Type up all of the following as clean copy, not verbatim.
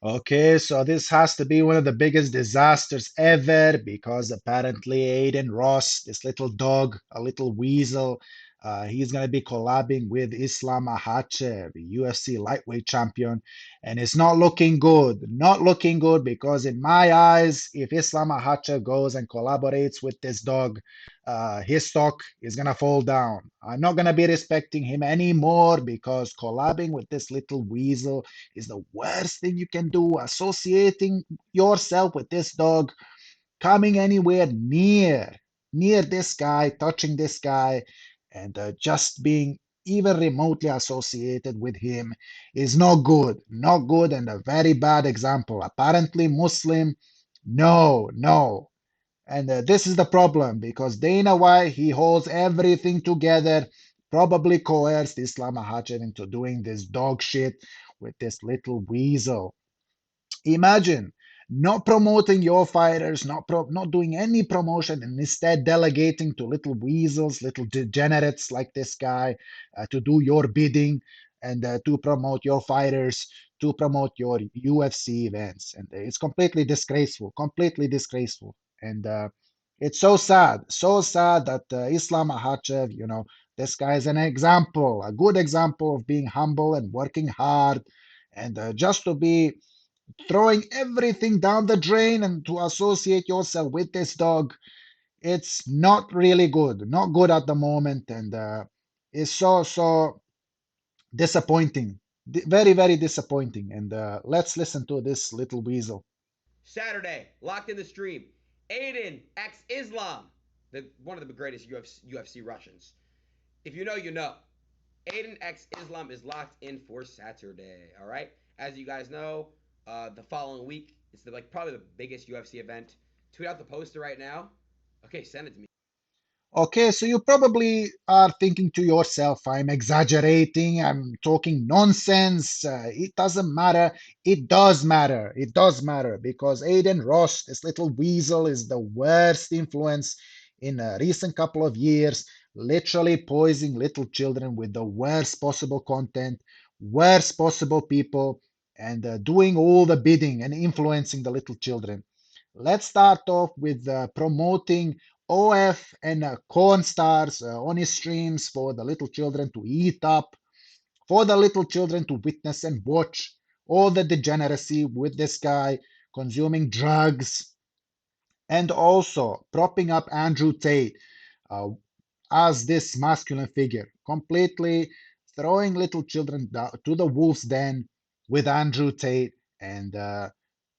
Okay, so this has to be one of the biggest disasters ever because apparently Aiden Ross, this little dog, a little weasel, he's going to be collabing with Islam Makhachev, UFC lightweight champion, and it's not looking good. Not looking good because in my eyes, if Islam Makhachev goes and collaborates with this dog, his stock is going to fall down. I'm not going to be respecting him anymore because collabing with this little weasel is the worst thing you can do. Associating yourself with this dog, coming anywhere near this guy, touching this guy, and just being even remotely associated with him is not good. Not good, and a very bad example. Apparently, Muslim. No, no. And this is the problem because Dana White, he holds everything together, probably coerced Islam Makhachev into doing this dog shit with this little weasel. Imagine not promoting your fighters, not doing any promotion, and instead delegating to little weasels, little degenerates like this guy to do your bidding and to promote your fighters, to promote your UFC events. And it's completely disgraceful, completely disgraceful. And it's so sad that Islam Makhachev, this guy is an example, a good example of being humble and working hard and just to be throwing everything down the drain and to associate yourself with this dog, it's not really good. Not good at the moment, and it's so disappointing. Very, very disappointing. And let's listen to this little weasel. Saturday, locked in the stream. Aiden X Islam, one of the greatest UFC Russians. If you know, you know. Aiden X Islam is locked in for Saturday. All right. As you guys know, the following week it's probably the biggest UFC event. Tweet out the poster right now. Okay, send it to me. Okay, so you probably are thinking to yourself, I'm exaggerating, I'm talking nonsense. It doesn't matter. It does matter. It does matter because Aiden Ross, this little weasel, is the worst influence in a recent couple of years, literally poisoning little children with the worst possible content, worst possible people, and doing all the bidding and influencing the little children. Let's start off with promoting OF and corn stars on his streams for the little children to eat up, for the little children to witness and watch all the degeneracy with this guy consuming drugs and also propping up Andrew Tate uh, as this masculine figure, completely throwing little children to the wolf's den with Andrew Tate and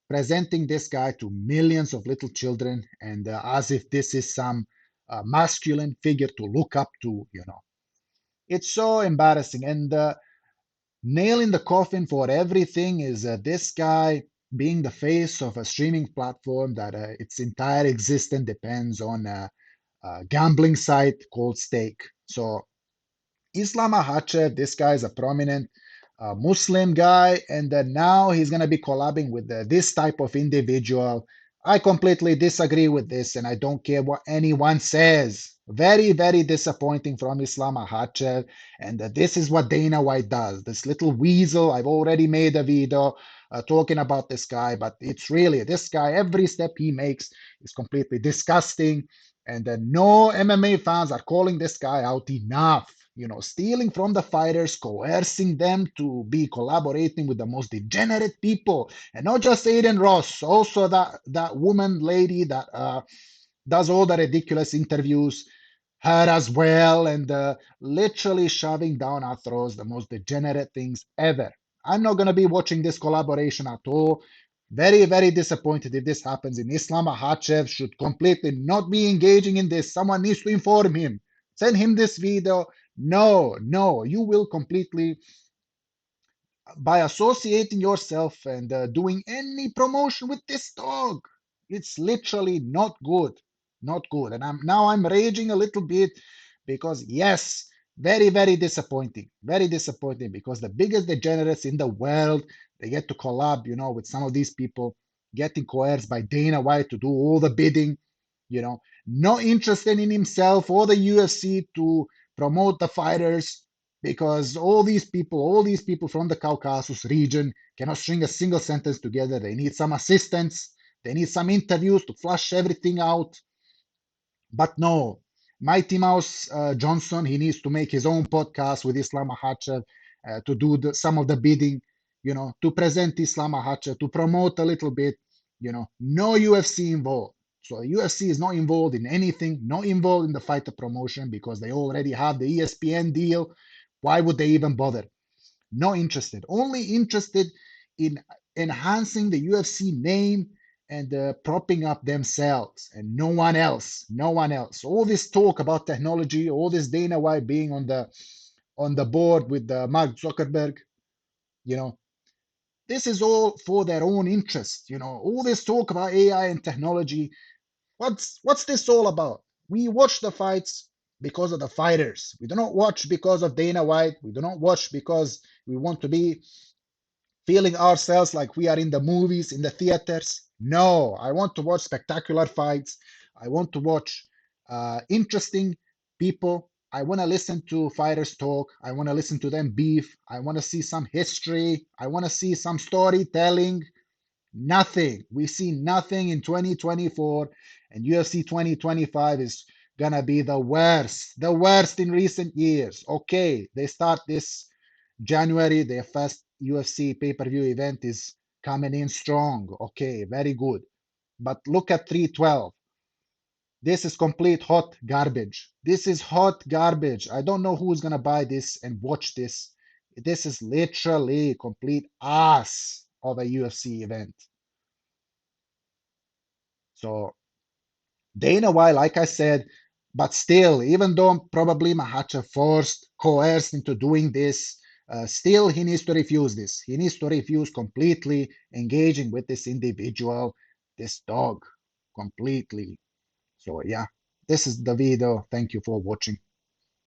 presenting this guy to millions of little children and as if this is some masculine figure to look up to. It's so embarrassing. And nail in the coffin for everything is this guy being the face of a streaming platform that its entire existence depends on a gambling site called Stake. So Islam Makhachev, this guy is a prominent Muslim guy, and now he's going to be collabing with this type of individual. I completely disagree with this, and I don't care what anyone says. Very, very disappointing from Islam Makhachev, and this is what Dana White does. This little weasel. I've already made a video talking about this guy, but it's really this guy. Every step he makes is completely disgusting, and no MMA fans are calling this guy out enough. Stealing from the fighters, coercing them to be collaborating with the most degenerate people, and not just Aiden Ross, also that woman lady that does all the ridiculous interviews, her as well, and literally shoving down our throats the most degenerate things ever. I'm not going to be watching this collaboration at all. Very, very disappointed if this happens. In Islam Makhachev should completely not be engaging in this. Someone needs to inform him. Send him this video. No, no, you will completely, by associating yourself and doing any promotion with this dog, it's literally not good, not good. And I'm raging a little bit because yes, very, very disappointing because the biggest degenerates in the world, they get to collab, with some of these people, getting coerced by Dana White to do all the bidding, not interested in himself or the UFC to promote the fighters, because all these people from the Caucasus region cannot string a single sentence together. They need some assistance. They need some interviews to flush everything out. But no, Mighty Mouse Johnson, he needs to make his own podcast with Islam Makhachev to do some of the bidding, to present Islam Makhachev, to promote a little bit, no UFC involved. So the UFC is not involved in anything, not involved in the fighter promotion because they already have the ESPN deal. Why would they even bother? Not interested. Only interested in enhancing the UFC name and propping up themselves and no one else. No one else. All this talk about technology, all this Dana White being on the board with Mark Zuckerberg, you know, this is all for their own interest. All this talk about AI and technology. What's this all about? We watch the fights because of the fighters. We do not watch because of Dana White. We do not watch because we want to be feeling ourselves like we are in the movies, in the theaters. No, I want to watch spectacular fights. I want to watch interesting people. I want to listen to fighters talk. I want to listen to them beef. I want to see some history. I want to see some storytelling. Nothing. We see nothing in 2024, and UFC 2025 is gonna be the worst in recent years. Okay, they start this January, their first UFC pay-per-view event is coming in strong. Okay, very good. But look at 312. This is complete hot garbage. This is hot garbage. I don't know who's gonna buy this and watch this. This is literally complete ass of a UFC event. So Dana White, like I said, but still, even though probably Mahacha forced, coerced into doing this, still he needs to refuse this. He needs to refuse completely engaging with this individual, this dog, completely. So yeah, this is the video. Thank you for watching.